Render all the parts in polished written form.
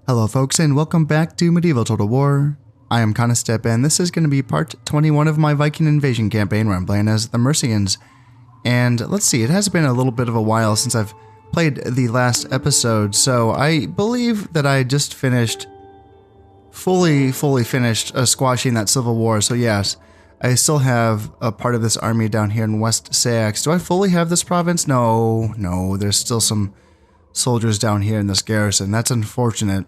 Hello folks and welcome back to Medieval Total War. I am Conostep and this is going to be part 21 of my Viking invasion campaign where I'm playing as the Mercians. And let's see, it has been a little bit of a while since I've played the last episode, so I believe that I just finished, fully finished squashing that civil war, so yes, I still have a part of this army down here in West Sax. Do I fully have this province? No, there's still some soldiers down here in this garrison. That's unfortunate.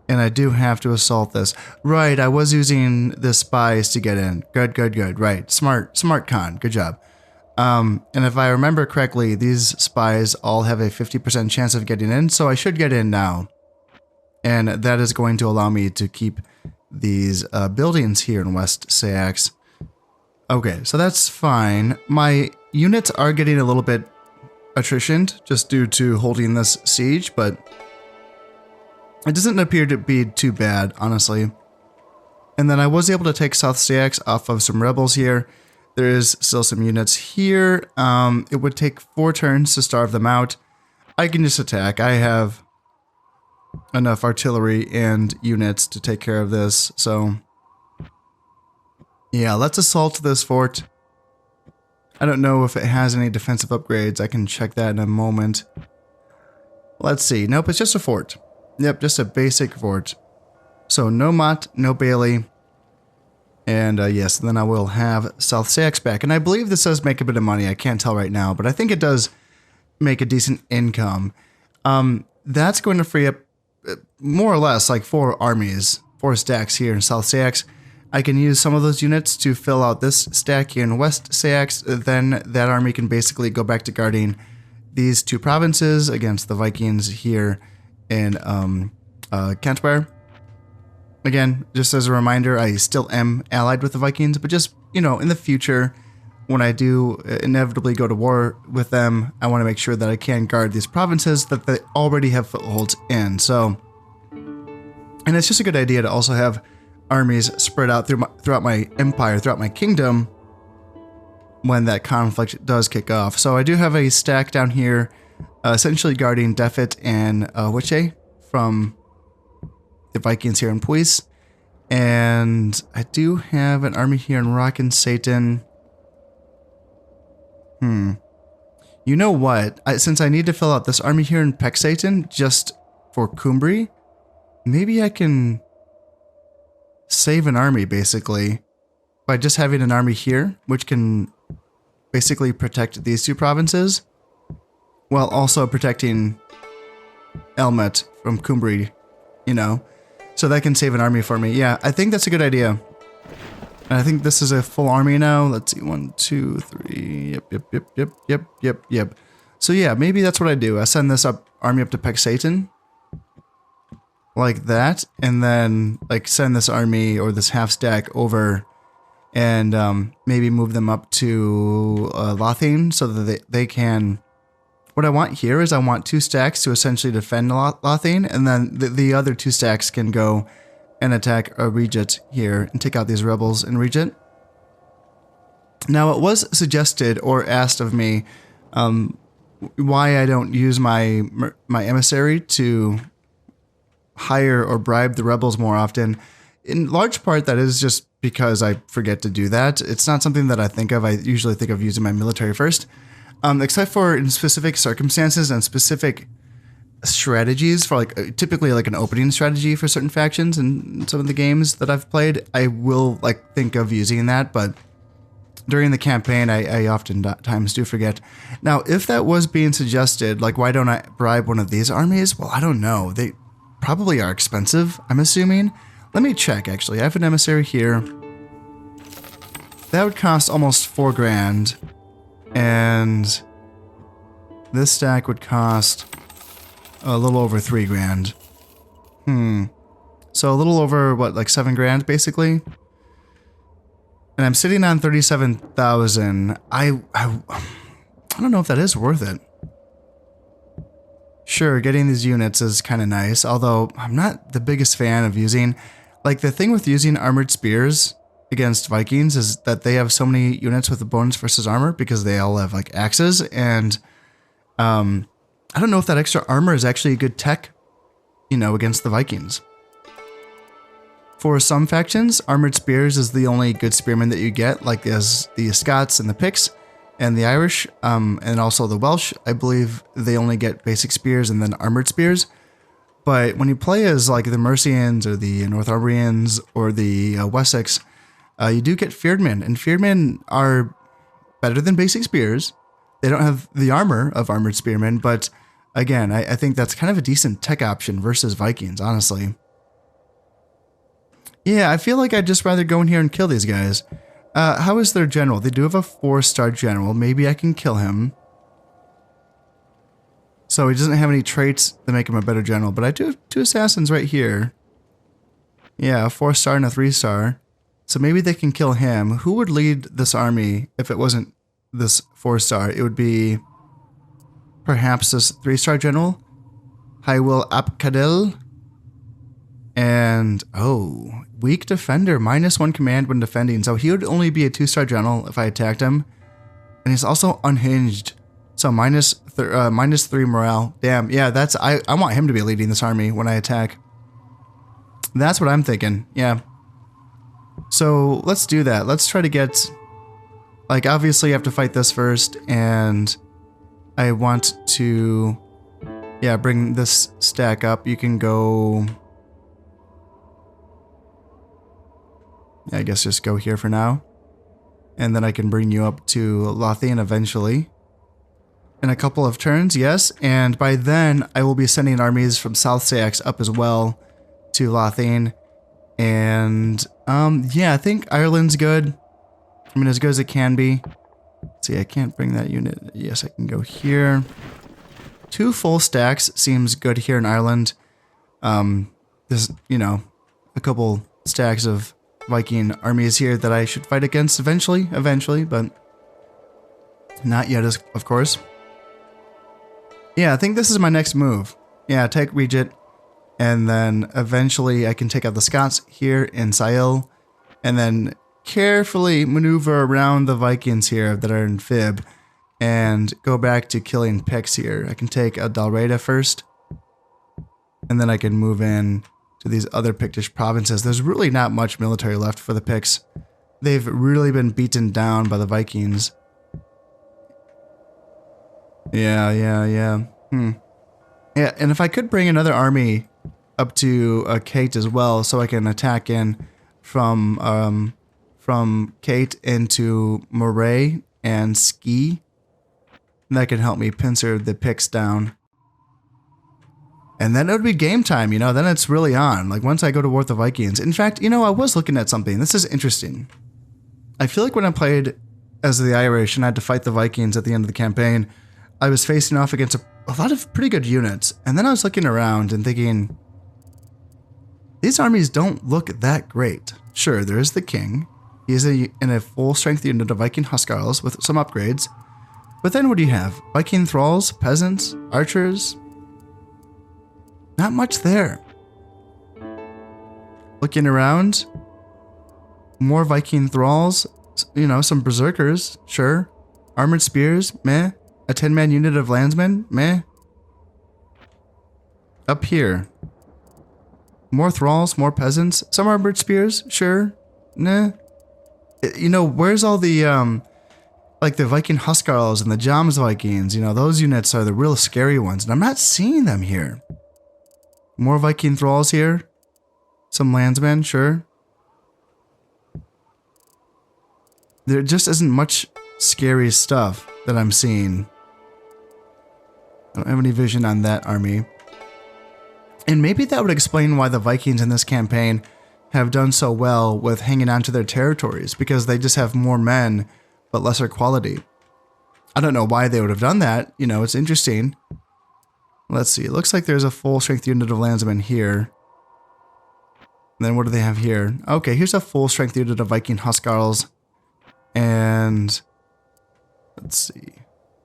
And I do have to assault this. Right, I was using the spies to get in. Good. Right, smart con. Good job. And if I remember correctly, these spies all have a 50% chance of getting in, so I should get in now. And that is going to allow me to keep these buildings here in West Sax. Okay, so that's fine. My units are getting a little bit attritioned just due to holding this siege, but it doesn't appear to be too bad, honestly. And then I was able to take South Sax off of some rebels here. There is still some units here. It would take 4 turns to starve them out. I can just attack. I have enough artillery and units to take care of this, so yeah, let's assault this fort. I don't know if it has any defensive upgrades. I can check that in a moment. Let's see. Nope, it's just a fort. Yep, just a basic fort. So no Mott, no Bailey. And yes, then I will have South Sax back. And I believe this does make a bit of money. I can't tell right now, but I think it does make a decent income. That's going to free up more or less like 4 armies, 4 stacks here in South Sax. I can use some of those units to fill out this stack here in West Sax. Then that army can basically go back to guarding these 2 provinces against the Vikings here in Canterbury. Again, just as a reminder, I still am allied with the Vikings, but just, you know, in the future, when I do inevitably go to war with them, I want to make sure that I can guard these provinces that they already have footholds in. So, and it's just a good idea to also have armies spread out throughout my empire, throughout my kingdom, when that conflict does kick off. So I do have a stack down here, essentially guarding Defet and Wiche from the Vikings here in Puis. And I do have an army here in Rock and Satan. You know what? Since I need to fill out this army here in Satan just for Cumbri, maybe I can save an army basically by just having an army here, which can basically protect these 2 provinces while also protecting Elmet from Cumbri, you know, so that can save an army for me. Yeah, I think that's a good idea. And I think this is a full army now. Let's see, 1, 2, 3. Yep. So yeah, maybe that's what I do. I send this army up to Satan like that, and then like send this army or this half stack over and maybe move them up to Lothian so that they can. What I want here is I want 2 stacks to essentially defend Lothian, and then the other 2 stacks can go and attack a Reget here and take out these rebels in Reget. Now, it was suggested or asked of me why I don't use my emissary to hire or bribe the rebels more often. In large part, that is just because I forget to do that. It's not something that I think of. I usually think of using my military first, except for in specific circumstances and specific strategies for like typically like an opening strategy for certain factions in some of the games that I've played. I will like think of using that, but during the campaign, I oftentimes do forget. Now, if that was being suggested, like why don't I bribe one of these armies? Well, I don't know. They probably are expensive, I'm assuming. Let me check, actually. I have an emissary here. That would cost almost 4 grand. And this stack would cost a little over 3 grand. So a little over, what, like 7 grand, basically? And I'm sitting on 37,000. I don't know if that is worth it. Sure, getting these units is kind of nice, although I'm not the biggest fan of using. Like, the thing with using armored spears against Vikings is that they have so many units with the bonus versus armor because they all have, like, axes, and I don't know if that extra armor is actually a good tech you know, against the Vikings. For some factions, armored spears is the only good spearmen that you get, like as the Scots and the Picts and the Irish, and also the Welsh. I believe they only get basic spears and then armored spears. But when you play as like the Mercians or the Northumbrians or the Wessex, you do get fearedmen, and fearedmen are better than basic spears. They don't have the armor of armored spearmen, but again, I think that's kind of a decent tech option versus Vikings, honestly. Yeah, I feel like I'd just rather go in here and kill these guys. How is their general? They do have a 4-star general. Maybe I can kill him. So he doesn't have any traits that make him a better general, but I do have 2 assassins right here. Yeah, a 4-star and a 3-star. So maybe they can kill him. Who would lead this army if it wasn't this 4-star? It would be perhaps this 3-star general, Hywil ap Cadil. And, oh, weak defender, -1 command when defending. So he would only be a 2-star general if I attacked him. And he's also unhinged. So -3 morale. Damn, yeah, that's, I want him to be leading this army when I attack. That's what I'm thinking, yeah. So let's do that. Let's try to get, like, obviously I have to fight this first. And I want to, yeah, bring this stack up. You can go... I guess just go here for now. And then I can bring you up to Lothian eventually. In a couple of turns, yes. And by then, I will be sending armies from South Sax up as well to Lothian. And, yeah, I think Ireland's good. I mean, as good as it can be. Let's see, I can't bring that unit. Yes, I can go here. 2 full stacks seems good here in Ireland. There's, you know, a couple stacks of Viking armies here that I should fight against eventually, but not yet, of course. Yeah, I think this is my next move. Yeah, take Reget, and then eventually I can take out the Scots here in Sail, and then carefully maneuver around the Vikings here that are in Fib, and go back to killing Picts here. I can take a Dalreda first, and then I can move in to these other Pictish provinces. There's really not much military left for the Picts. They've really been beaten down by the Vikings. Yeah. Yeah, and if I could bring another army up to Kate as well, so I can attack in from Kate into Moray and Ski, that can help me pincer the Picts down. And then it would be game time, you know, then it's really on. Like, once I go to war with the Vikings. In fact, you know, I was looking at something. This is interesting. I feel like when I played as the Irish and I had to fight the Vikings at the end of the campaign, I was facing off against a lot of pretty good units. And then I was looking around and thinking, these armies don't look that great. Sure, there is the king. He is in a full strength unit of Viking Huskarls with some upgrades. But then what do you have? Viking thralls, peasants, archers? Not much there. Looking around, more Viking thralls, you know, some berserkers, sure. Armored spears, meh. A 10-man unit of landsmen, meh. Up here, more thralls, more peasants, some armored spears, sure, nah. You know, where's all the, like the Viking Huskarls and the Joms Vikings, you know, those units are the real scary ones, and I'm not seeing them here. More Viking thralls here. Some landsmen, sure. There just isn't much scary stuff that I'm seeing. I don't have any vision on that army. And maybe that would explain why the Vikings in this campaign have done so well with hanging on to their territories, because they just have more men, but lesser quality. I don't know why they would have done that. You know, it's interesting. Let's see. It looks like there's a full strength unit of landsmen here. And then what do they have here? Okay, here's a full strength unit of Viking Huskarls. And let's see.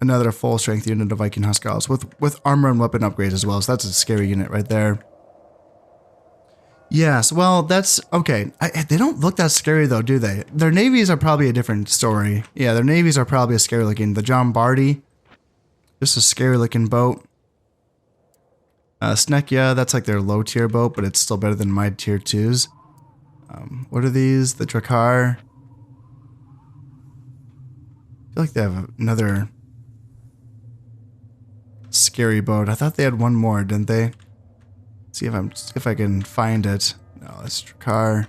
Another full strength unit of Viking Huskarls with armor and weapon upgrades as well. So that's a scary unit right there. Yes, well, that's okay. They don't look that scary though, do they? Their navies are probably a different story. Yeah, their navies are probably a scary looking. The John Barty, just a scary looking boat. Snekia, that's like their low tier boat, but it's still better than my tier 2s. What are these? The Drakkar. I feel like they have another scary boat. I thought they had one more, didn't they? See if I can find it. No, it's Drakkar.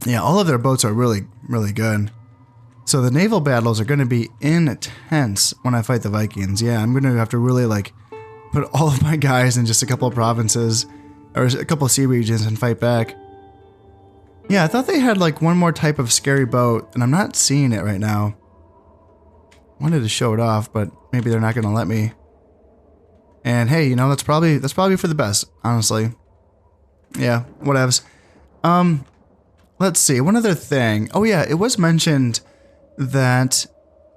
Yeah, all of their boats are really, really good. So the naval battles are going to be intense when I fight the Vikings. Yeah, I'm going to have to really like put all of my guys in just a couple of provinces or a couple of sea regions and fight back. Yeah, I thought they had like one more type of scary boat, and I'm not seeing it right now. Wanted to show it off, but maybe they're not going to let me. And hey, you know, that's probably for the best, honestly. Yeah, whatevs. Let's see, one other thing. Oh yeah, it was mentioned that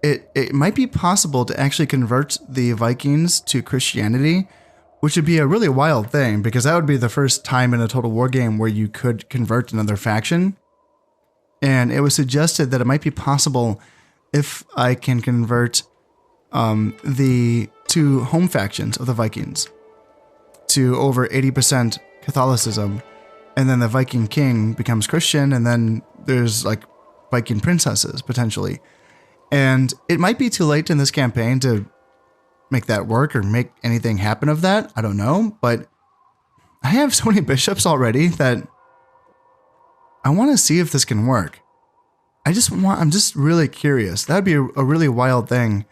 it might be possible to actually convert the Vikings to Christianity, which would be a really wild thing, because that would be the first time in a Total War game where you could convert another faction. And it was suggested that it might be possible if I can convert the two home factions of the Vikings to over 80% Catholicism, and then the Viking king becomes Christian, and then there's like Viking princesses potentially. And it might be too late in this campaign to make that work or make anything happen of that. I don't know, but I have so many bishops already that I want to see if this can work. I'm just really curious. That'd be a really wild thing.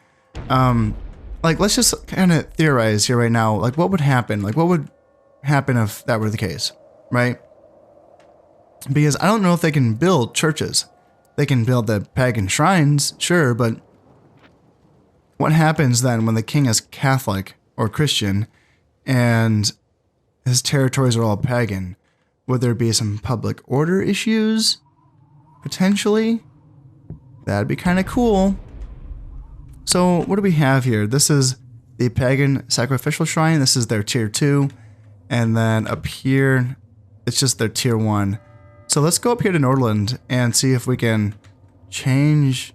Like, let's just kind of theorize here right now. Like, what would happen? Like, what would happen if that were the case, right? Because I don't know if they can build churches. They can build the pagan shrines, sure, but what happens then when the king is Catholic or Christian and his territories are all pagan? Would there be some public order issues? Potentially? That'd be kind of cool. So what do we have here? This is the pagan sacrificial shrine. This is their tier 2. And then up here, it's just their tier 1. So let's go up here to Nordland and see if we can change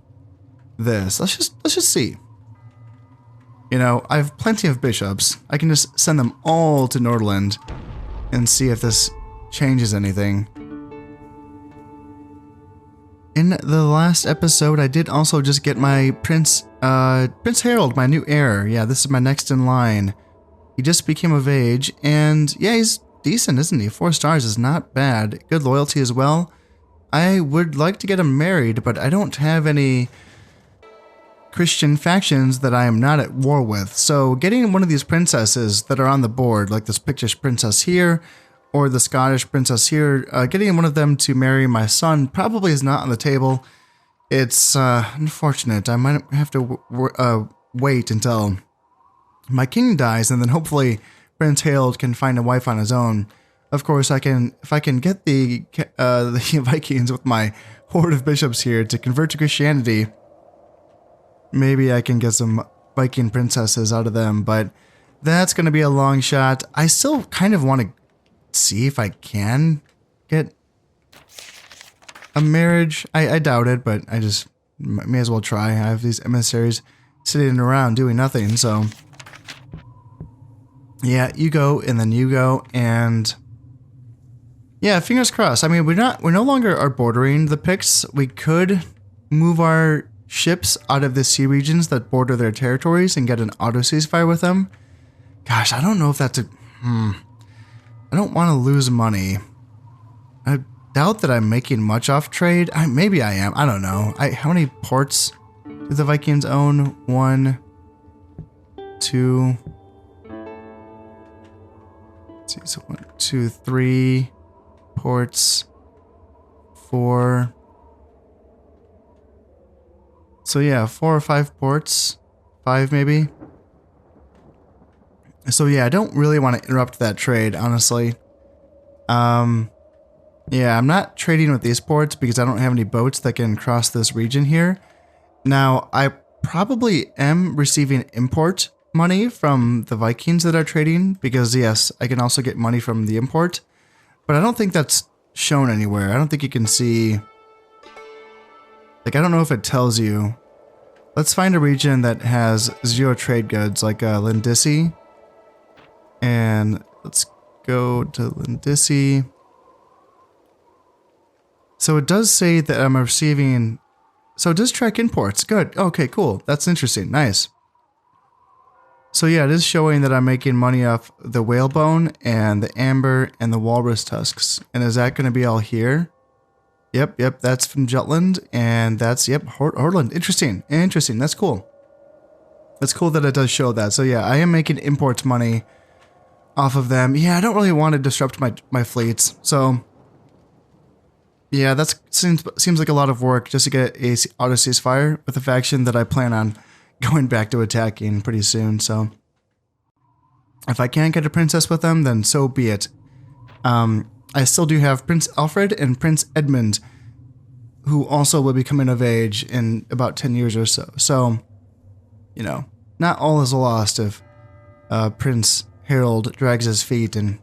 this. Let's just see. You know, I have plenty of bishops. I can just send them all to Nordland and see if this changes anything. In the last episode, I did also just get my Prince Harold, my new heir. Yeah, this is my next in line. He just became of age, and yeah, he's decent, isn't he? 4 stars is not bad. Good loyalty as well. I would like to get him married, but I don't have any Christian factions that I am not at war with. So getting one of these princesses that are on the board, like this Pictish princess here, or the Scottish princess here, getting one of them to marry my son probably is not on the table. It's unfortunate. I might have to wait until my king dies, and then hopefully Prince Harold can find a wife on his own. Of course, if I can get the Vikings with my horde of bishops here to convert to Christianity, maybe I can get some Viking princesses out of them, but that's going to be a long shot. I still kind of want to see if I can get a marriage. I doubt it, but I just may as well try. I have these emissaries sitting around doing nothing, so yeah, you go and then you go, and yeah, fingers crossed. I mean, we no longer are bordering the Picts. We could move our ships out of the sea regions that border their territories and get an auto ceasefire with them. Gosh, I don't know if that's I don't want to lose money. I doubt that I'm making much off trade. Maybe I am. I don't know. How many ports do the Vikings own? 1, 2. Let's see, so 1, 2, 3 ports, 4. So yeah, 4 or 5 ports, 5 maybe. So yeah, I don't really want to interrupt that trade, honestly. Yeah, I'm not trading with these ports because I don't have any boats that can cross this region here. Now, I probably am receiving import money from the Vikings that are trading because yes, I can also get money from the import, but I don't think that's shown anywhere. I don't think you can see, like, I don't know if it tells you. Let's find a region that has 0 trade goods, like Lindisi. And let's go to Lindisi. So it does say that I'm receiving... So it does track imports. Good. Okay, cool. That's interesting. Nice. So yeah, it is showing that I'm making money off the whalebone and the amber and the walrus tusks. And is that going to be all here? Yep, that's from Jutland. And that's, yep, Hortland. Interesting. That's cool. That's cool that it does show that. So yeah, I am making imports money off of them. Yeah, I don't really want to disrupt my fleets. So yeah, that seems like a lot of work just to get a auto ceasefire with a faction that I plan on going back to attacking pretty soon. So if I can't get a princess with them, then so be it. I still do have Prince Alfred and Prince Edmund, who also will be coming of age in about 10 years or so. So, you know, not all is lost if Prince Harold drags his feet and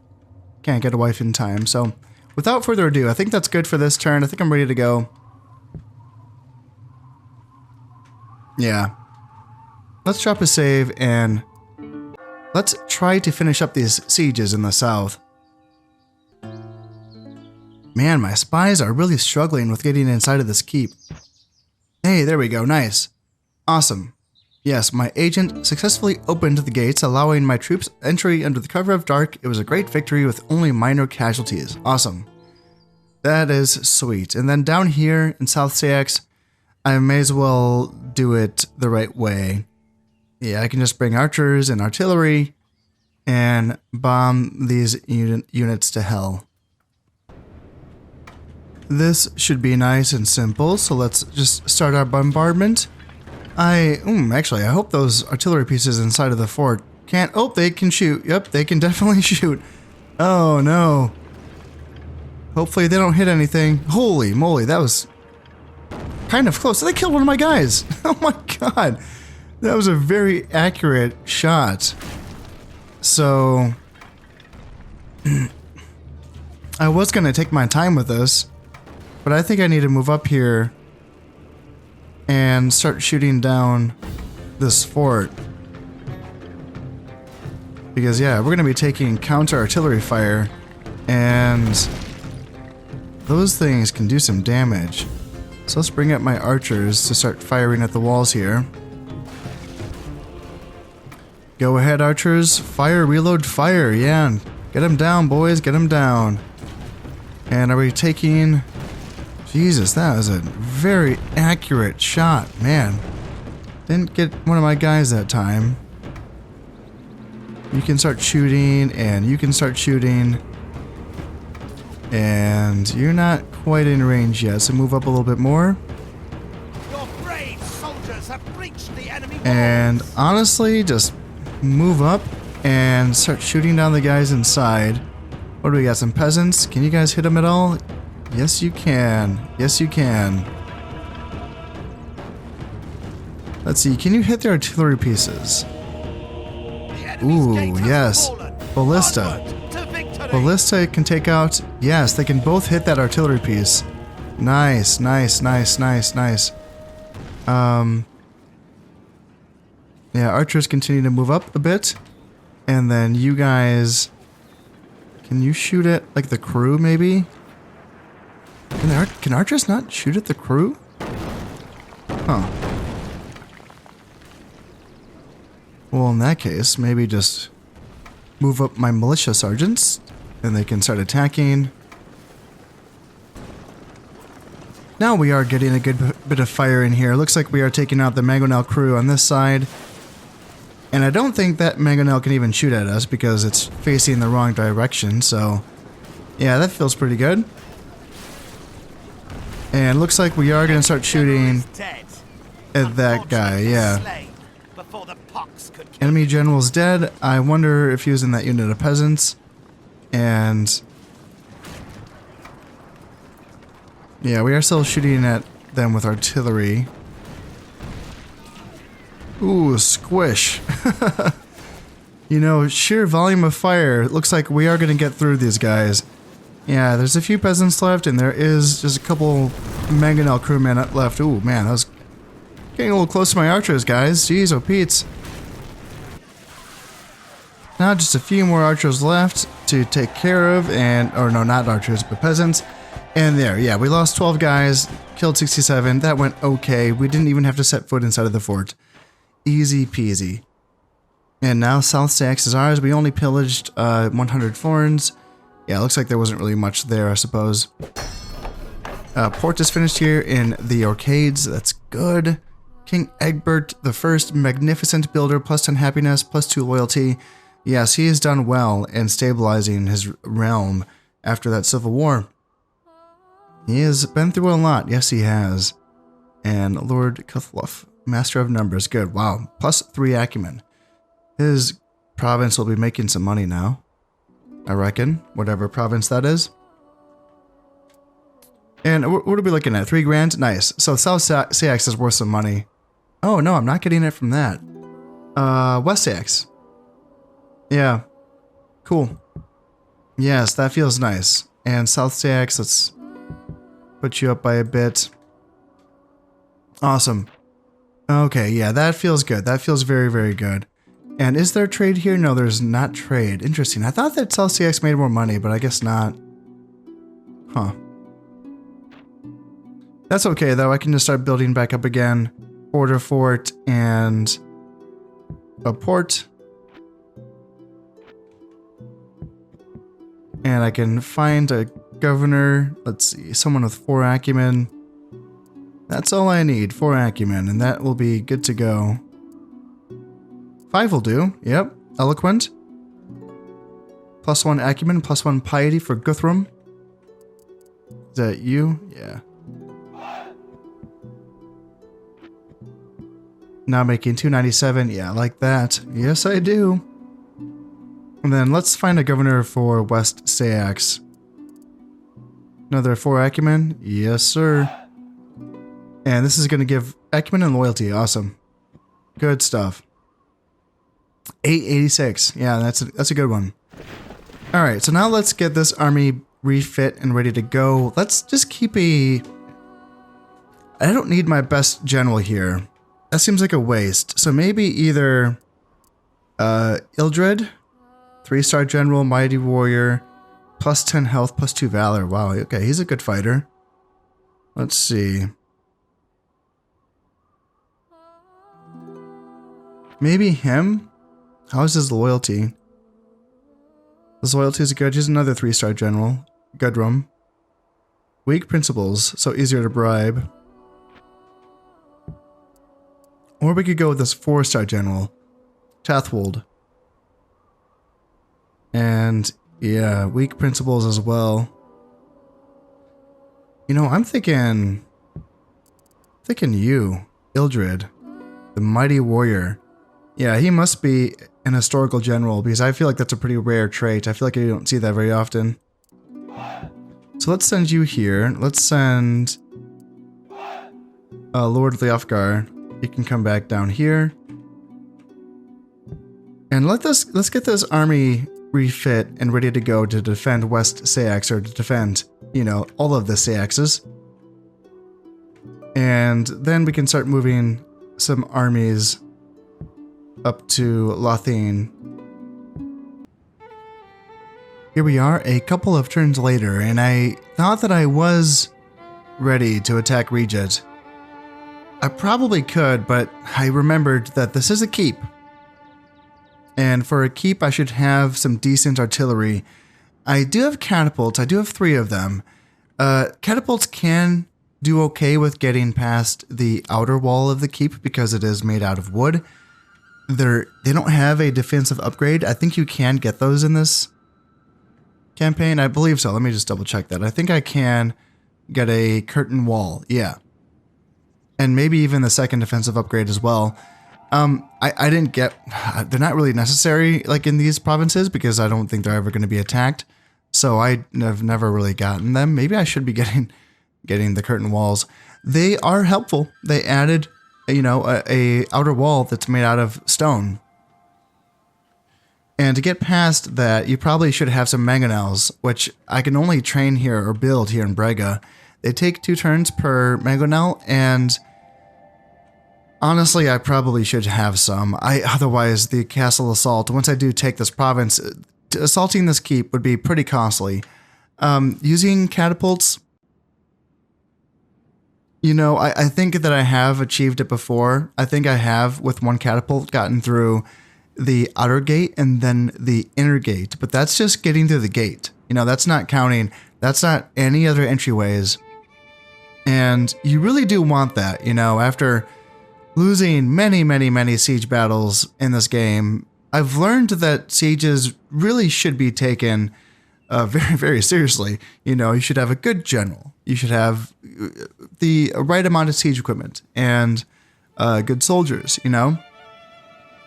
can't get a wife in time. So without further ado, I think that's good for this turn. I think I'm ready to go. Yeah. Let's drop a save and let's try to finish up these sieges in the south. Man, my spies are really struggling with getting inside of this keep. Hey, there we go. Nice. Awesome. Yes, my agent successfully opened the gates, allowing my troops entry under the cover of dark. It was a great victory with only minor casualties. Awesome. That is sweet. And then down here in South Sax, I may as well do it the right way. Yeah, I can just bring archers and artillery and bomb these units to hell. This should be nice and simple, so let's just start our bombardment. Actually, I hope those artillery pieces inside of the fort can't... Oh, they can shoot. Yep, they can definitely shoot. Oh, no. Hopefully they don't hit anything. Holy moly, that was kind of close. They killed one of my guys. Oh my god. That was a very accurate shot. So... I was going to take my time with this, but I think I need to move up here and start shooting down this fort. Because yeah, we're going to be taking counter artillery fire, and those things can do some damage. So let's bring up my archers to start firing at the walls here. Go ahead, archers. Fire, reload, fire. Yeah, get them down, boys. Get them down. And are we taking... Jesus, that was a very accurate shot, man. Didn't get one of my guys that time. You can start shooting, and you can start shooting. And you're not quite in range yet, so move up a little bit more. Your brave soldiers have breached the enemy wall. And honestly, just move up and start shooting down the guys inside. What do we got? Some peasants? Can you guys hit them at all? Yes, you can. Yes, you can. Let's see. Can you hit their artillery pieces? Ooh, yes. Ballista. Ballista can take out... Yes, they can both hit that artillery piece. Nice, nice, nice, nice, nice. Yeah, archers continue to move up a bit. And then you guys... Can you shoot at, like, the crew, maybe? Can archers not shoot at the crew? Huh. Well, in that case, maybe just move up my militia sergeants, and they can start attacking. Now we are getting a good bit of fire in here. Looks like we are taking out the Mangonel crew on this side. And I don't think that Mangonel can even shoot at us because it's facing the wrong direction, so... Yeah, that feels pretty good. And looks like we are going to start shooting at that guy, yeah. Enemy general's dead. I wonder if he was in that unit of peasants. And... yeah, we are still shooting at them with artillery. Ooh, squish. You know, sheer volume of fire. It looks like we are going to get through these guys. Yeah, there's a few peasants left, and there is just a couple Mangonel crewmen left. Ooh, man, that was getting a little close to my archers, guys. Jeez, oh Pete's. Now just a few more archers left to take care of, and, or no, not archers, but peasants. And there, yeah, we lost 12 guys, killed 67. That went okay. We didn't even have to set foot inside of the fort. Easy peasy. And now South Sax is ours. We only pillaged 100 florins. Yeah, looks like there wasn't really much there, I suppose. Port is finished here in the Orcades. That's good. King Egbert the First, magnificent builder, plus 10 happiness, plus 2 loyalty. Yes, he has done well in stabilizing his realm after that civil war. He has been through a lot. Yes, he has. And Lord Cuthloff, master of numbers. Good. Wow. Plus 3 acumen. His province will be making some money now, I reckon. Whatever province that is. And what are we looking at? 3 grand? Nice. So South Sax is worth some money. Oh, no, I'm not getting it from that. West Sax. Yeah. Cool. Yes, that feels nice. And South Sax, let's put you up by a bit. Awesome. Okay, yeah, that feels good. That feels very, very good. And is there trade here? No, there's not trade. Interesting. I thought that South Sax made more money, but I guess not. Huh. That's okay, though. I can just start building back up again. Border fort and a port. And I can find a governor. Let's see, someone with 4 acumen. That's all I need, 4 acumen, and that will be good to go. 5 will do, yep. Eloquent. Plus 1 acumen, plus 1 piety for Guthrum. Is that you? Yeah. Now making 297, yeah, like that. Yes, I do. And then let's find a governor for West Sax. Another 4 acumen? Yes, sir. And this is going to give acumen and loyalty. Awesome. Good stuff. 886. Yeah, that's a good one. All right, so now let's get this army refit and ready to go. Let's just keep a... I don't need my best general here. That seems like a waste. So maybe either Ildred, 3-star general, mighty warrior, plus 10 health, plus 2 valor. Wow, okay, he's a good fighter. Let's see. Maybe him? How's his loyalty? His loyalty is good. He's another 3-star general. Gudrum. Weak principles, so easier to bribe. Or we could go with this 4-star general, Tathwold. And yeah, weak principles as well. You know, I'm thinking you, Ildred, the mighty warrior. Yeah, he must be an historical general because I feel like that's a pretty rare trait. I feel like you don't see that very often. So let's send you here. Let's send Lord Leofgar. You can come back down here. And let's get this army refit and ready to go to defend West Sax, or to defend, you know, all of the Saxes. And then we can start moving some armies up to Lothian. Here we are a couple of turns later, and I thought that I was ready to attack Reget. I probably could, but I remembered that this is a keep. And for a keep, I should have some decent artillery. I do have catapults. I do have 3 of them. Catapults can do okay with getting past the outer wall of the keep because it is made out of wood. They don't have a defensive upgrade. I think you can get those in this campaign. I believe so. Let me just double check that. I think I can get a curtain wall. Yeah. And maybe even the second defensive upgrade as well. I didn't get... They're not really necessary like in these provinces because I don't think they're ever going to be attacked. So I have never really gotten them. Maybe I should be getting the curtain walls. They are helpful. They added, you know, a outer wall that's made out of stone. And to get past that, you probably should have some mangonels, which I can only train here or build here in Brega. They take 2 turns per mangonel, and Honestly, I probably should have some. Otherwise, the castle assault, once I do take this province, assaulting this keep would be pretty costly. Using catapults, you know, I think that I have achieved it before. I think I have, with one catapult, gotten through the outer gate and then the inner gate. But that's just getting through the gate. You know, that's not counting. That's not any other entryways. And you really do want that, you know, after losing many siege battles in this game, I've learned that sieges really should be taken very seriously. You know, you should have a good general. You should have the right amount of siege equipment and good soldiers, you know?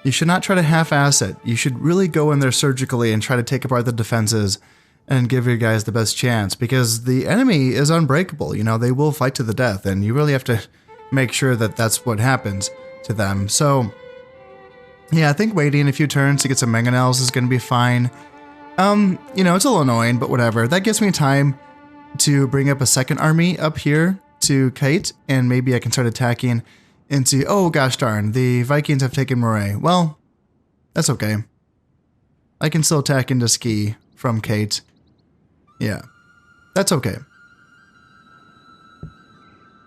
You should not try to half-ass it. You should really go in there surgically and try to take apart the defenses and give your guys the best chance, because the enemy is unbreakable. You know, they will fight to the death, and you really have to make sure that that's what happens to them. So, yeah, I think waiting a few turns to get some mangonels is going to be fine. You know, it's a little annoying, but whatever. That gives me time to bring up a second army up here to Kate, and maybe I can start attacking into... Oh, gosh darn, the Vikings have taken Moray. Well, that's okay. I can still attack into Ski from Kate. Yeah, that's okay.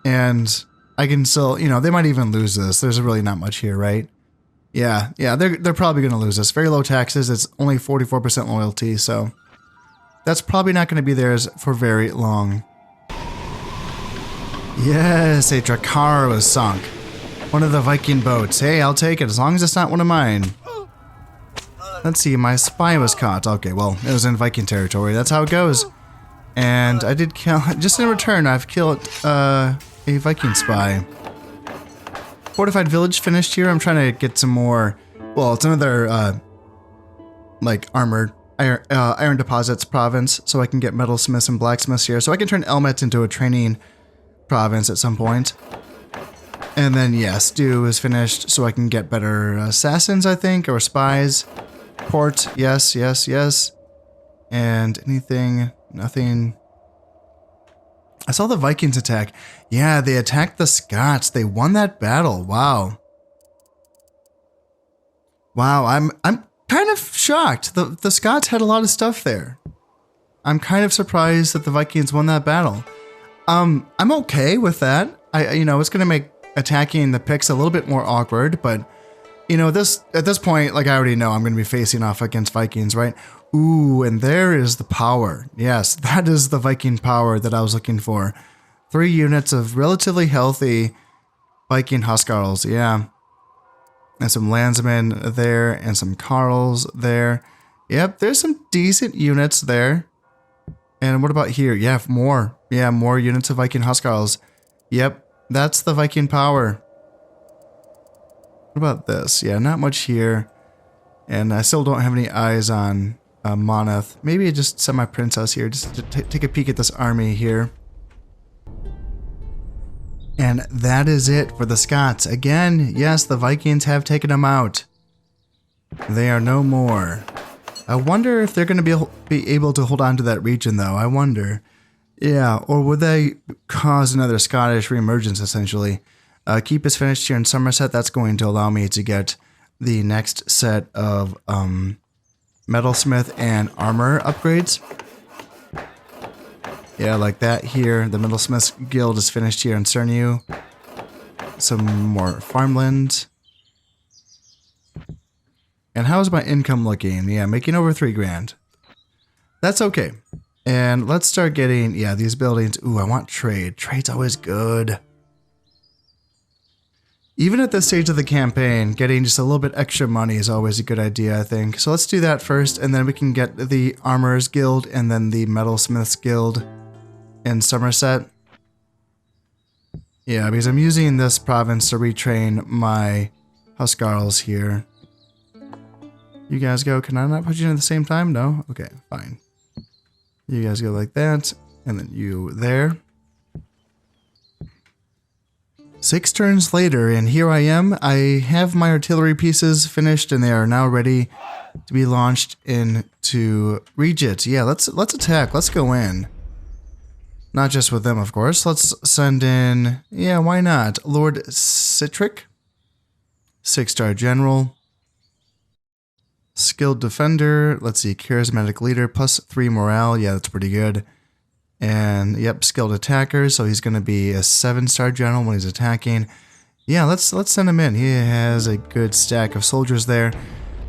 And I can still, you know, they might even lose this. There's really not much here, right? Yeah, they're probably going to lose this. Very low taxes. It's only 44% loyalty, so that's probably not going to be theirs for very long. Yes, a Drakkar was sunk. One of the Viking boats. Hey, I'll take it as long as it's not one of mine. Let's see, my spy was caught. Okay, well, it was in Viking territory. That's how it goes. And I did kill... Just in return, I've killed a Viking spy. Fortified village finished here. I'm trying to get some more... Well, it's another, like, armored iron deposits province, so I can get metalsmiths and blacksmiths here. So I can turn Elmet into a training province at some point. And then, yeah, Stew is finished, so I can get better assassins, I think, or spies. Port, yes. And anything, nothing. I saw the Vikings attack. Yeah, they attacked the Scots. They won that battle. Wow. Wow, I'm kind of shocked. The Scots had a lot of stuff there. I'm kind of surprised that the Vikings won that battle. I'm okay with that. You know, it's going to make attacking the Picts a little bit more awkward, but you know, at this point, like I already know I'm going to be facing off against Vikings, right? Ooh, and there is the power. Yes, that is the Viking power that I was looking for. 3 units of relatively healthy Viking Huskarls, yeah. And some Landsmen there, and some Carls there. Yep, there's some decent units there. And what about here? Yeah, more. Yeah, more units of Viking Huskarls. Yep, that's the Viking power. What about this? Yeah, not much here. And I still don't have any eyes on Moneth. Maybe just send my princess here just to take a peek at this army here. And that is it for the Scots. Again, yes, the Vikings have taken them out. They are no more. I wonder if they're going to be able to hold on to that region, though. I wonder. Yeah, or would they cause another Scottish reemergence, essentially? Keep is finished here in Somerset. That's going to allow me to get the next set of metalsmith and armor upgrades. Yeah, like that here. The metalsmith's guild is finished here in Cernew. Some more farmland. And how's my income looking? Yeah, making over 3 grand. That's okay. And let's start getting, yeah, these buildings. Ooh, I want trade. Trade's always good. Even at this stage of the campaign, getting just a little bit extra money is always a good idea, I think. So let's do that first, and then we can get the Armorers Guild and then the Metalsmiths Guild in Somerset. Yeah, because I'm using this province to retrain my Huskarls here. You guys go. Can I not put you in at the same time? No? Okay, fine. You guys go like that, and then you there. 6 turns later, and here I am. I have my artillery pieces finished, and they are now ready to be launched into Reget. Yeah, let's attack. Let's go in. Not just with them, of course. Let's send in... Yeah, why not? Lord Citric? 6-star general. Skilled defender. Let's see, charismatic leader, +3 morale. Yeah, that's pretty good. And yep, skilled attacker. So he's going to be a 7-star general when he's attacking. Yeah, let's send him in. He has a good stack of soldiers there.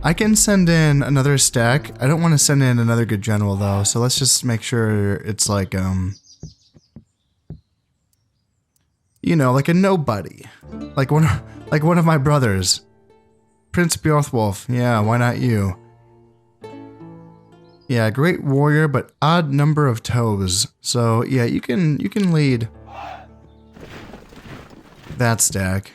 I can send in another stack. I don't want to send in another good general though. So let's just make sure it's like you know, like a nobody, like one of my brothers, Prince Bjorthwolf. Yeah, why not you? Yeah, great warrior, but odd number of toes. So yeah, you can lead that stack.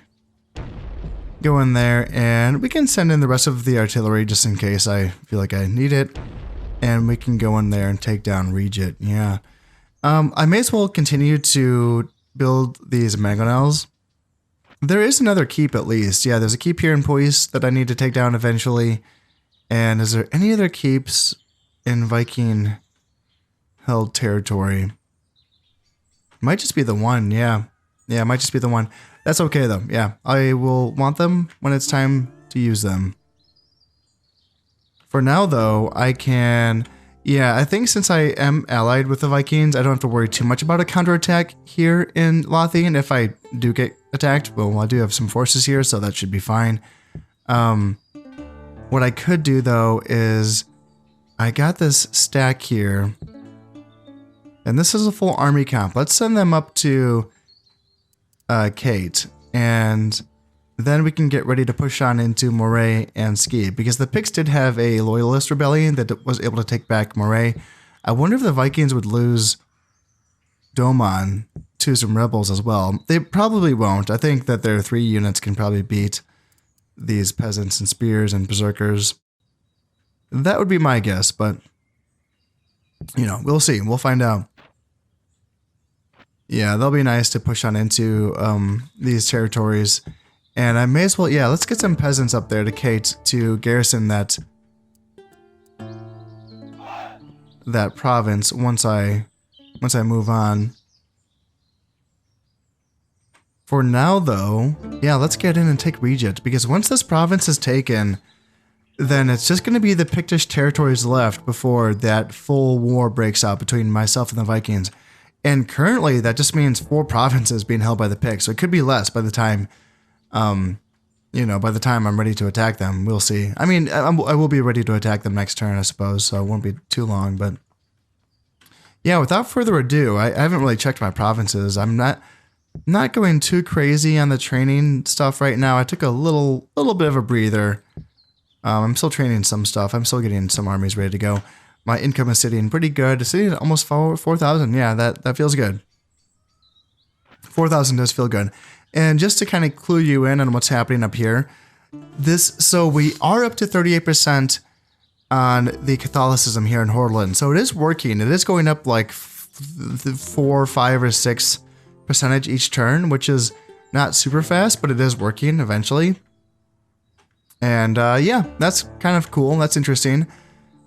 Go in there, and we can send in the rest of the artillery just in case I feel like I need it. And we can go in there and take down Reget. Yeah. I may as well continue to build these mangonels. There is another keep at least. Yeah, there's a keep here in Puis that I need to take down eventually. And is there any other keeps in Viking held territory? Might just be the one, yeah. Yeah, it might just be the one. That's okay though, yeah. I will want them when it's time to use them. For now though, I can... Yeah, I think since I am allied with the Vikings, I don't have to worry too much about a counterattack here in Lothian. If I do get attacked, well, I do have some forces here, so that should be fine. What I could do though is... I got this stack here. And this is a full army camp. Let's send them up to... Kate, and then we can get ready to push on into Moray and Ski, because the Picts did have a loyalist rebellion that was able to take back Moray. I wonder if the Vikings would lose Domon to some rebels as well. They probably won't. I think that their 3 units can probably beat these peasants and spears and berserkers. That would be my guess, but you know, we'll see. We'll find out. Yeah, they'll be nice to push on into these territories. And I may as well, yeah, let's get some peasants up there to Kate to garrison that province once I move on. For now though, yeah, let's get in and take Reget, because once this province is taken, then it's just going to be the Pictish territories left before that full war breaks out between myself and the Vikings. And currently, that just means 4 provinces being held by the Picts. So it could be less by the time, you know, by the time I'm ready to attack them. We'll see. I mean, I will be ready to attack them next turn, I suppose. So it won't be too long. But yeah, without further ado, I haven't really checked my provinces. I'm not going too crazy on the training stuff right now. I took a little bit of a breather. I'm still training some stuff. I'm still getting some armies ready to go. My income is sitting pretty good. It's sitting at almost 4,000. Yeah, that feels good. 4,000 does feel good. And just to kind of clue you in on what's happening up here, so we are up to 38% on the Catholicism here in Hordaland. So it is working. It is going up like 4, 5, or 6% each turn, which is not super fast, but it is working eventually. And yeah, that's kind of cool. That's interesting.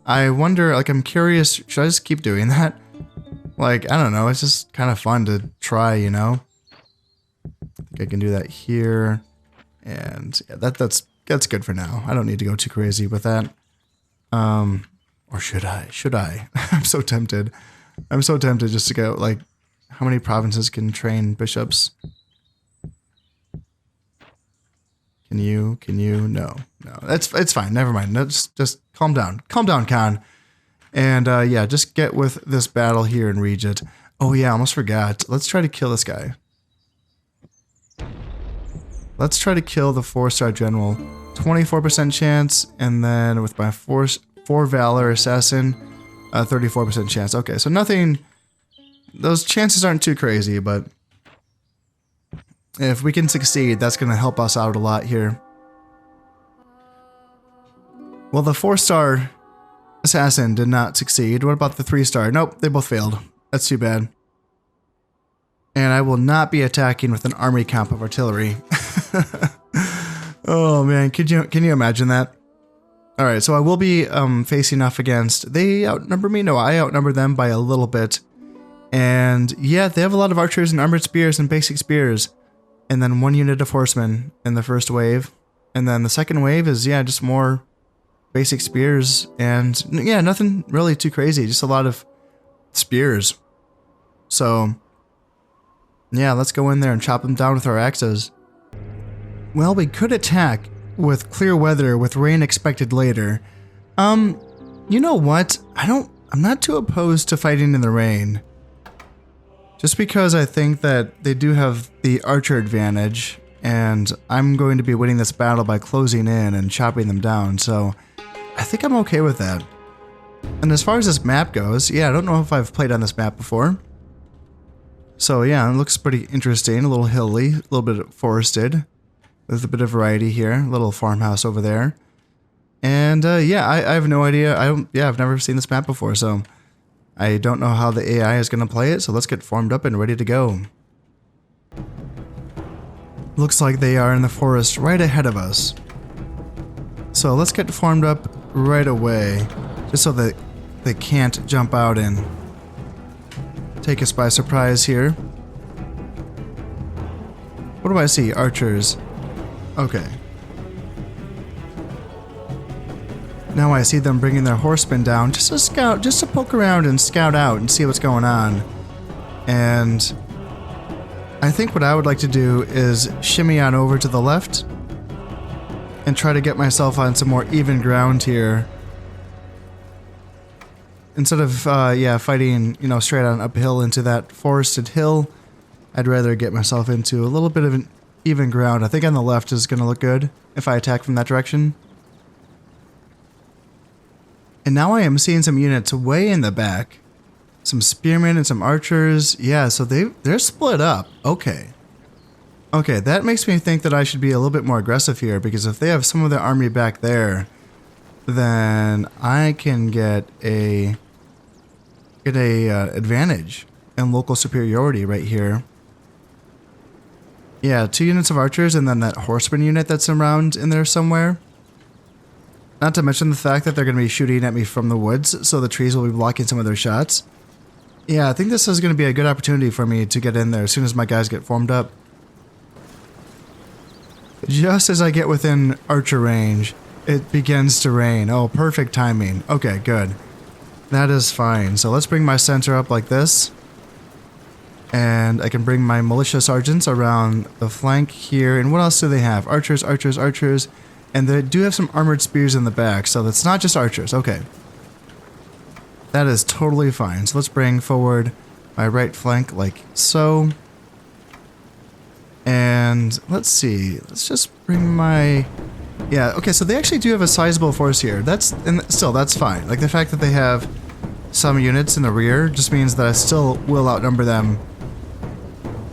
I wonder, like, I'm curious, should I just keep doing that? Like, I don't know, it's just kind of fun to try, you know? I think I can do that here. And yeah, that's good for now. I don't need to go too crazy with that. Or should I? Should I? I'm so tempted. I'm so tempted just to go, like, how many provinces can train bishops? Can you? No. It's fine. Never mind. No, just calm down. Calm down, Khan. And yeah, just get with this battle here in Reget. Oh yeah, I almost forgot. Let's try to kill this guy. Let's try to kill the 4-star general. 24% chance, and then with my 4 valor assassin, 34% chance. Okay, so nothing. Those chances aren't too crazy, but if we can succeed, that's going to help us out a lot here. Well, the 4-star assassin did not succeed. What about the 3-star? Nope, they both failed. That's too bad. And I will not be attacking with an army camp of artillery. Oh man, can you imagine that? All right, so I will be facing off against. They outnumber me. No, I outnumber them by a little bit. And yeah, they have a lot of archers and armored spears and basic spears. And then 1 unit of horsemen in the first wave. And then the second wave is, yeah, just more basic spears. And yeah, nothing really too crazy. Just a lot of spears. So, yeah, let's go in there and chop them down with our axes. Well, we could attack with clear weather with rain expected later. You know what? I'm not too opposed to fighting in the rain. Just because I think that they do have the archer advantage, and I'm going to be winning this battle by closing in and chopping them down, so I think I'm okay with that. And as far as this map goes, yeah, I don't know if I've played on this map before. So yeah, it looks pretty interesting, a little hilly, a little bit forested, with a bit of variety here, a little farmhouse over there. And yeah, I have no idea. I've never seen this map before, so I don't know how the AI is going to play it. So let's get formed up and ready to go. Looks like they are in the forest right ahead of us. So let's get formed up right away, just so that they can't jump out and take us by surprise here. What do I see? Archers. Okay. Now I see them bringing their horsemen down just to scout, just to poke around and scout out and see what's going on. And I think what I would like to do is shimmy on over to the left and try to get myself on some more even ground here. Instead of, fighting, straight on uphill into that forested hill, I'd rather get myself into a little bit of an even ground. I think on the left is going to look good if I attack from that direction. And now I am seeing some units way in the back. Some spearmen and some archers. Yeah, so they're split up. Okay. Okay, that makes me think that I should be a little bit more aggressive here, because if they have some of their army back there, then I can get a advantage and local superiority right here. Yeah, 2 units of archers and then that horseman unit that's around in there somewhere. Not to mention the fact that they're going to be shooting at me from the woods, so the trees will be blocking some of their shots. Yeah, I think this is going to be a good opportunity for me to get in there as soon as my guys get formed up. Just as I get within archer range, it begins to rain. Oh, perfect timing. Okay, good. That is fine. So let's bring my center up like this. And I can bring my militia sergeants around the flank here. And what else do they have? Archers, archers, archers. And they do have some armored spears in the back, so that's not just archers. Okay. That is totally fine. So let's bring forward my right flank like so. And let's see. Let's just bring my... Yeah, okay, so they actually do have a sizable force here. That's fine. Like, the fact that they have some units in the rear just means that I still will outnumber them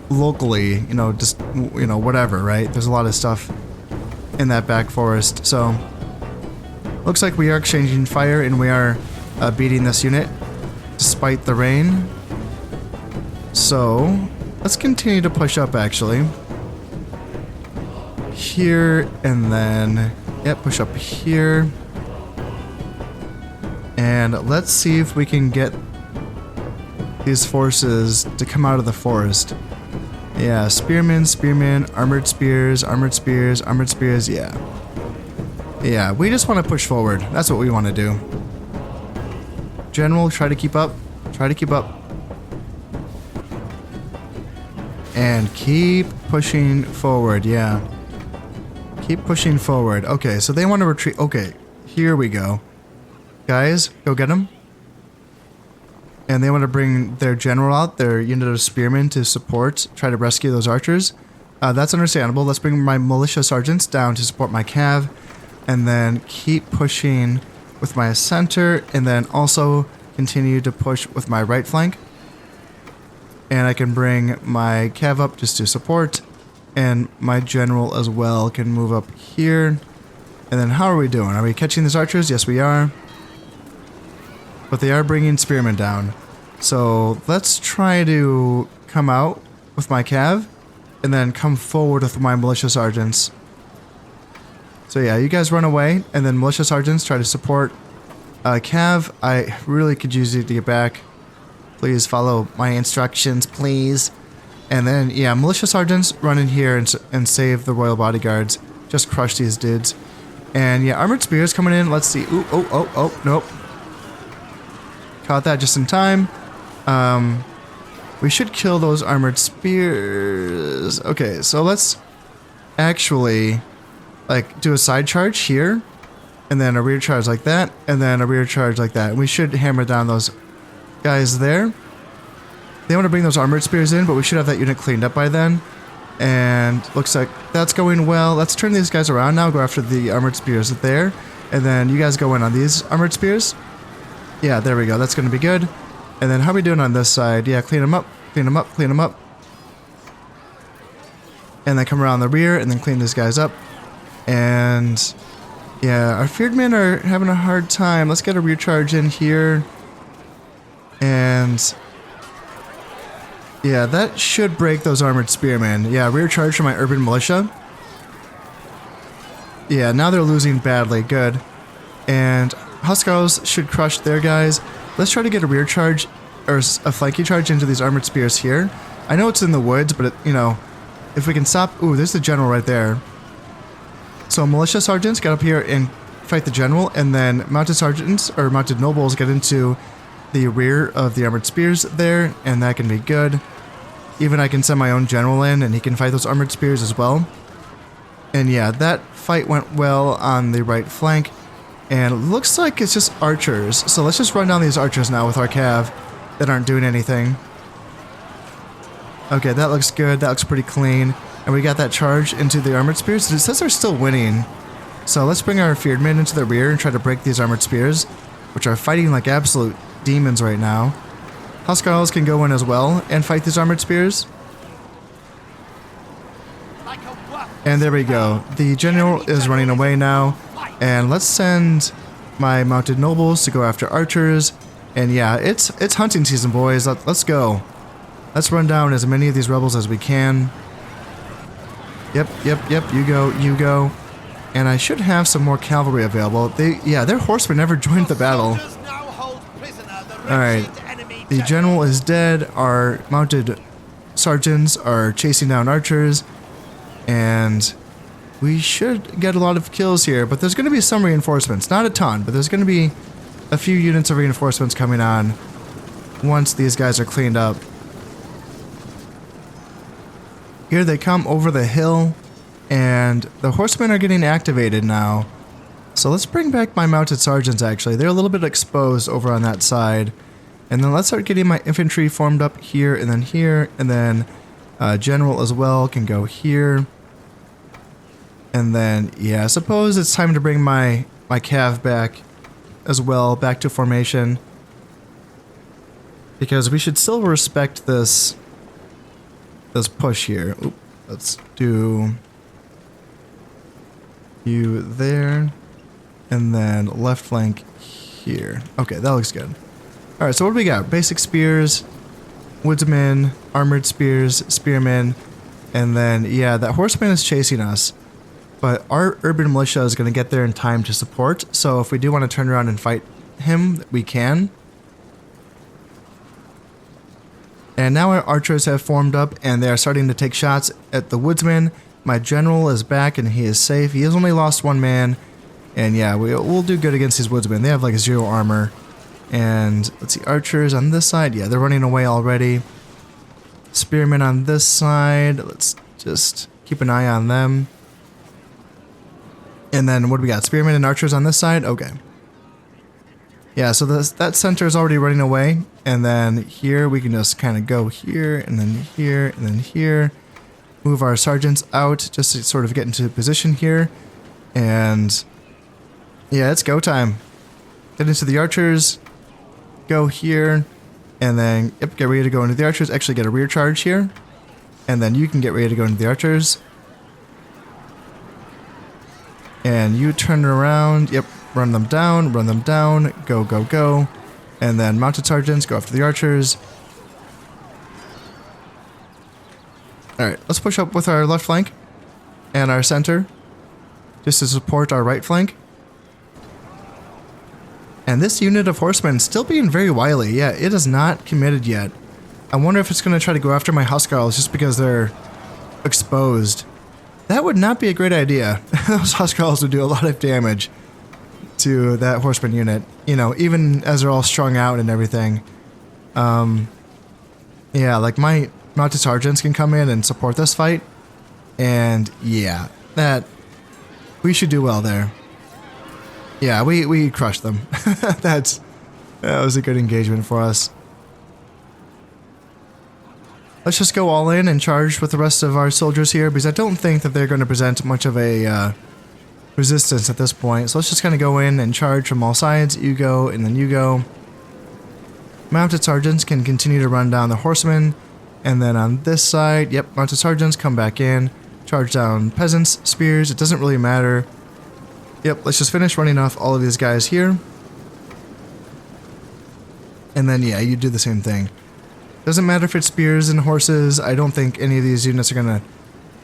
locally, whatever, right? There's a lot of stuff in that back forest. So looks like we are exchanging fire and we are beating this unit despite the rain. So let's continue to push up actually. Here and then, yep, push up here. And let's see if we can get these forces to come out of the forest. Yeah, spearmen, armored spears, yeah. Yeah, we just want to push forward. That's what we want to do. General, try to keep up. And keep pushing forward, yeah. Keep pushing forward. Okay, so they want to retreat. Okay, here we go. Guys, go get them. And they want to bring their general out, their unit of spearmen to support, try to rescue those archers. That's understandable. Let's bring my militia sergeants down to support my cav. And then keep pushing with my center. And then also continue to push with my right flank. And I can bring my cav up just to support. And my general as well can move up here. And then how are we doing? Are we catching these archers? Yes, we are. But they are bringing spearmen down. So let's try to come out with my cav and then come forward with my militia sergeants. So yeah, you guys run away and then militia sergeants try to support cav. I really could use you to get back. Please follow my instructions, please. And then, yeah, militia sergeants run in here and save the royal bodyguards just crush these dudes. And yeah, armored spears coming in. Let's see. Ooh, oh, nope. Caught that just in time. We should kill those armored spears. Okay, so let's actually like do a side charge here, and then a rear charge like that, and then a rear charge like that. And we should hammer down those guys there. They want to bring those armored spears in, but we should have that unit cleaned up by then. And looks like that's going well. Let's turn these guys around now, go after the armored spears there, and then you guys go in on these armored spears. Yeah, there we go. That's going to be good. And then how are we doing on this side? Yeah, clean them up, clean them up, clean them up. And then come around the rear and then clean these guys up. And yeah, our feared men are having a hard time. Let's get a rear charge in here. And yeah, that should break those armored spearmen. Yeah, rear charge for my urban militia. Yeah, now they're losing badly. Good. And Huskarls should crush their guys. Let's try to get a rear charge or a flanking charge into these armored spears here. I know it's in the woods, but you know, if we can stop... Ooh, there's the general right there. So militia sergeants get up here and fight the general, and then mounted sergeants or mounted nobles get into the rear of the armored spears there, and that can be good. Even I can send my own general in, and he can fight those armored spears as well. And yeah, that fight went well on the right flank. And it looks like it's just archers. So let's just run down these archers now with our cav that aren't doing anything. Okay, that looks good. That looks pretty clean. And we got that charge into the armored spears. It says they're still winning. So let's bring our feared men into the rear and try to break these armored spears, which are fighting like absolute demons right now. Huskarls can go in as well and fight these armored spears. And there we go. The general is running away now. And let's send my mounted nobles to go after archers. And yeah, it's hunting season, boys. Let's go. Let's run down as many of these rebels as we can. Yep. You go. And I should have some more cavalry available. Their horsemen never joined the battle. Alright. The general is dead. Our mounted sergeants are chasing down archers. And we should get a lot of kills here, but there's going to be some reinforcements. Not a ton, but there's going to be a few units of reinforcements coming on once these guys are cleaned up. Here they come over the hill, and the horsemen are getting activated now. So let's bring back my mounted sergeants, actually. They're a little bit exposed over on that side. And then let's start getting my infantry formed up here, and then general as well can go here. And then, yeah, I suppose it's time to bring my cav back as well, back to formation. Because we should still respect this push here. Oop, let's do you there. And then left flank here. Okay, that looks good. Alright, so what do we got? Basic spears, woodsmen, armored spears, spearmen, and then, yeah, that horseman is chasing us. But our urban militia is going to get there in time to support, so if we do want to turn around and fight him, we can. And now our archers have formed up, and they are starting to take shots at the woodsman. My general is back, and he is safe. He has only lost one man, and yeah, we'll do good against these woodsmen. They have like 0 armor. And let's see, archers on this side. Yeah, they're running away already. Spearmen on this side. Let's just keep an eye on them. And then what do we got? Spearmen and archers on this side? Okay. Yeah, so that center is already running away. And then here we can just kind of go here, and then here, and then here. Move our sergeants out just to sort of get into position here. And yeah, it's go time. Get into the archers. Go here. And then, yep, get ready to go into the archers. Actually get a rear charge here. And then you can get ready to go into the archers. And you turn around, yep, run them down, go, go, go. And then mounted sergeants, go after the archers. Alright, let's push up with our left flank and our center, just to support our right flank. And this unit of horsemen still being very wily. Yeah, it is not committed yet. I wonder if it's going to try to go after my Huskarls just because they're exposed. That would not be a great idea. Those Huskarls would do a lot of damage to that horseman unit. You know, even as they're all strung out and everything. Yeah, like my mounted sergeants can come in and support this fight. And yeah, we should do well there. Yeah, we crushed them. That was a good engagement for us. Let's just go all in and charge with the rest of our soldiers here, because I don't think that they're going to present much of a resistance at this point. So let's just kind of go in and charge from all sides. You go, and then you go. Mounted sergeants can continue to run down the horsemen. And then on this side, yep, mounted sergeants come back in. Charge down peasants, spears, it doesn't really matter. Yep, let's just finish running off all of these guys here. And then, yeah, you do the same thing. Doesn't matter if it's spears and horses. I don't think any of these units are going to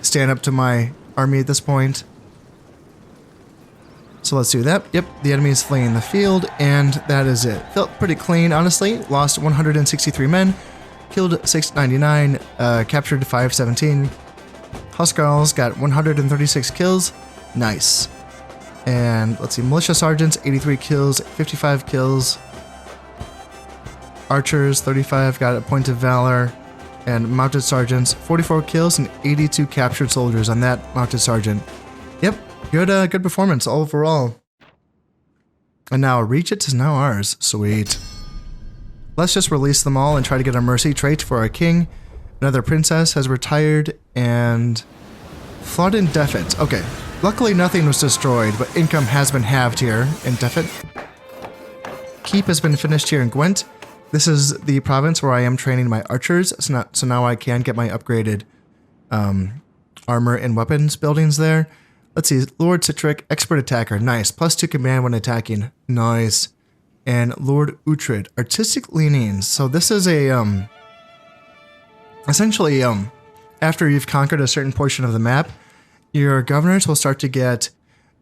stand up to my army at this point. So let's do that. Yep, the enemy is fleeing the field, and that is it. Felt pretty clean, honestly. Lost 163 men, killed 699, captured 517. Huskarls got 136 kills. Nice. And let's see, militia sergeants, 83 kills, 55 kills. Archers, 35, got a point of valor. And mounted sergeants, 44 kills and 82 captured soldiers on that mounted sergeant. Yep, good performance overall. And now Reget is now ours. Sweet. Let's just release them all and try to get a mercy trait for our king. Another princess has retired, and flood in Defet. Okay, luckily nothing was destroyed, but income has been halved here in Defet. Keep has been finished here in Gwent. This is the province where I am training my archers, so now I can get my upgraded armor and weapons buildings there. Let's see, Lord Citric, expert attacker, nice. +2 command when attacking, nice. And Lord Uhtred, artistic leanings. So this is a essentially after you've conquered a certain portion of the map, your governors will start to get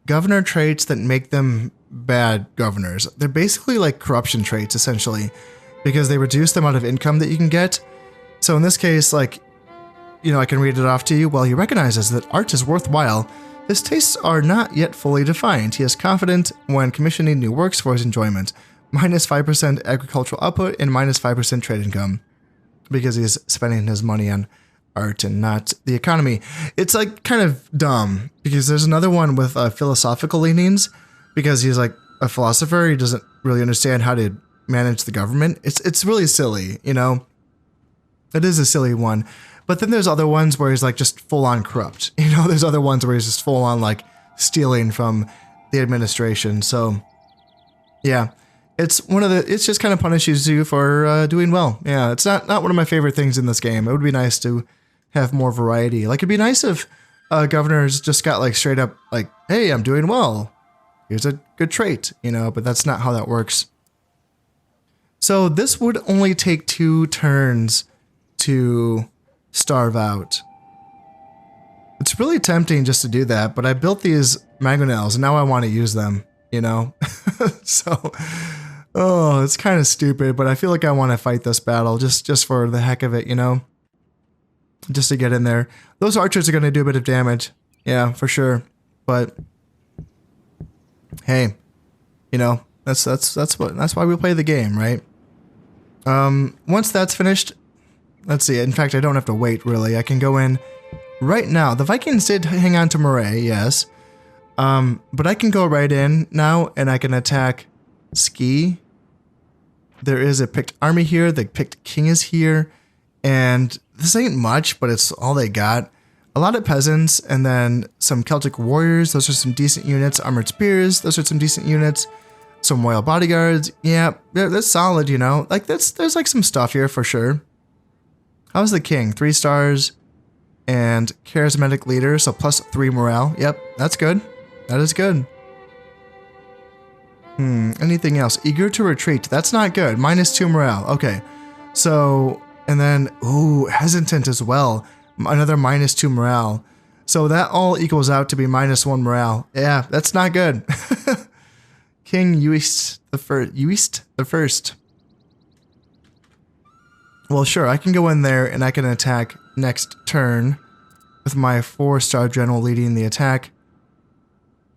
governor traits that make them bad governors. They're basically like corruption traits, essentially, because they reduce the amount of income that you can get. So in this case, like, you know, I can read it off to you. While he recognizes that art is worthwhile, his tastes are not yet fully defined. He is confident when commissioning new works for his enjoyment. -5% agricultural output and -5% trade income, because he's spending his money on art and not the economy. It's like kind of dumb, because there's another one with philosophical leanings, because he's like a philosopher. He doesn't really understand how to manage the government. It's really silly, you know. It is a silly one. But then there's other ones where he's like just full on corrupt. You know, there's other ones where he's just full on like stealing from the administration. So yeah, it's just kind of punishes you for doing well. Yeah, it's not one of my favorite things in this game. It would be nice to have more variety. Like, it'd be nice if governors just got like straight up like, hey, I'm doing well. Here's a good trait, you know, but that's not how that works. So this would only take 2 turns to starve out. It's really tempting just to do that, but I built these mangonels and now I want to use them, you know? So, oh, it's kind of stupid, but I feel like I want to fight this battle just for the heck of it, you know? Just to get in there. Those archers are going to do a bit of damage. Yeah, for sure. But hey, you know, that's why we play the game, right? Once that's finished, let's see. In fact, I don't have to wait, really. I can go in right now. The Vikings did hang on to Moray, yes. But I can go right in now, and I can attack Ski. There is a picked army here. The picked king is here. And this ain't much, but it's all they got. A lot of peasants, and then some Celtic warriors. Those are some decent units. Armored spears. Those are some decent units. Some royal bodyguards. Yeah, that's solid, you know. Like, there's like some stuff here for sure. How's the king? 3 stars and charismatic leader, so +3 morale. Yep, that's good. That is good. Anything else? Eager to retreat. That's not good. -2 morale. Okay. So, and then, ooh, hesitant as well. Another -2 morale. So that all equals out to be -1 morale. Yeah, that's not good. King Uist the First. Well, sure, I can go in there and I can attack next turn. with my 4-star general leading the attack.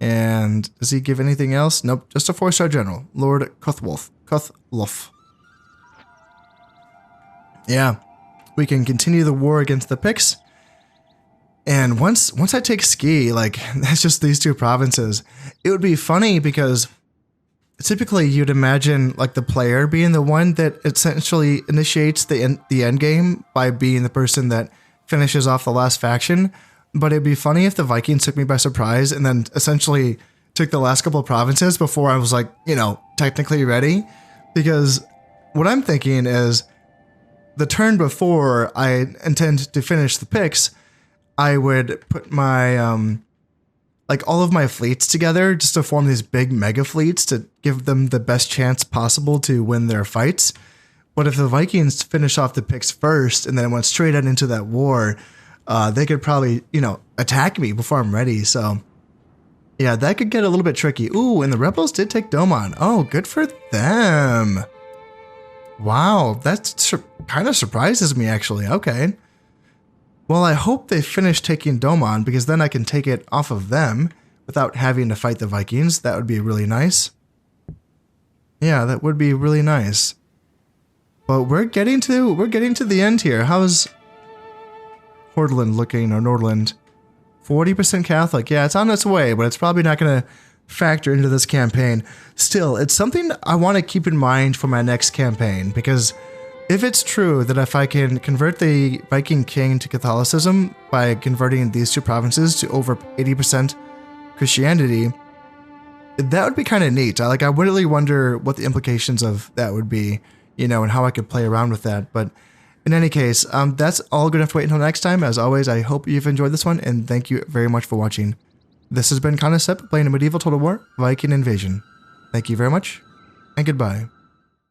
And does he give anything else? Nope, just a 4-star general. Lord Cuthwolf. Yeah, we can continue the war against the Picts. And once I take Ski, like, that's just these 2 provinces. It would be funny because typically you'd imagine like the player being the one that essentially initiates the end game by being the person that finishes off the last faction. But it'd be funny if the Vikings took me by surprise and then essentially took the last couple of provinces before I was like, you know, technically ready. Because what I'm thinking is the turn before I intend to finish the Picts, I would put my, like all of my fleets together just to form these big mega fleets to give them the best chance possible to win their fights. But if the Vikings finish off the Picts first and then went straight out into that war, they could probably, you know, attack me before I'm ready. So yeah, that could get a little bit tricky. Ooh, and the rebels did take Domon. Oh, good for them. Wow, that kind of surprises me actually. Okay. Well, I hope they finish taking Domon because then I can take it off of them without having to fight the Vikings. That would be really nice. Yeah, that would be really nice. But we're getting to the end here. How's Hordland looking, or Nordland? 40% Catholic. Yeah, it's on its way, but it's probably not going to factor into this campaign. Still, it's something I want to keep in mind for my next campaign, because if it's true that if I can convert the Viking king to Catholicism by converting these 2 provinces to over 80% Christianity, that would be kind of neat. I really wonder what the implications of that would be, you know, and how I could play around with that. But in any case, that's all going to have to wait until next time. As always, I hope you've enjoyed this one, and thank you very much for watching. This has been Concept playing a medieval Total War Viking Invasion. Thank you very much, and goodbye.